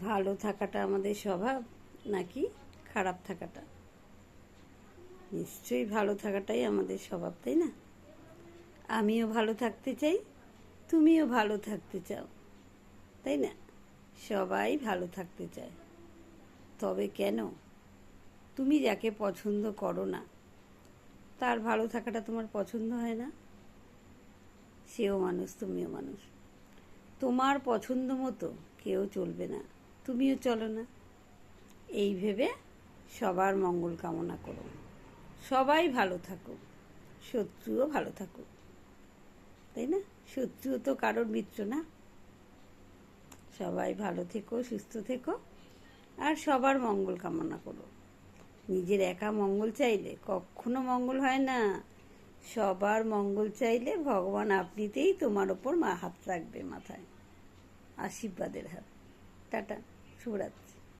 ভালো থাকাটা আমাদের স্বভাব নাকি খারাপ থাকাটা? নিশ্চয়ই ভালো থাকাটাই আমাদের স্বভাব, তাই না? আমিও ভালো থাকতে চাই, তুমিও ভালো থাকতে চাও, তাই না? সবাই ভালো থাকতে চায়। তবে কেন তুমি যাকে পছন্দ করো না তার ভালো থাকাটা তোমার পছন্দ হয় না? সেও মানুষ, তুমিও মানুষ। তোমার পছন্দ মতো কেউ চলবে না, তুমিও চলো না। এই ভেবে সবার মঙ্গল কামনা করো। সবাই ভালো থাকুক, শত্রুও ভালো থাকুক, তাই না? শত্রুও তো কারোর মিত্র না। সবাই ভালো থেকো, সুস্থ থেকো, আর সবার মঙ্গল কামনা করো। নিজের একা মঙ্গল চাইলে কখনো মঙ্গল হয় না। সবার মঙ্গল চাইলে ভগবান আপনিতেই তোমার ওপর হাত রাখবে, মাথায় আশীর্বাদের হাত। টাটা, শুভরাত্রি।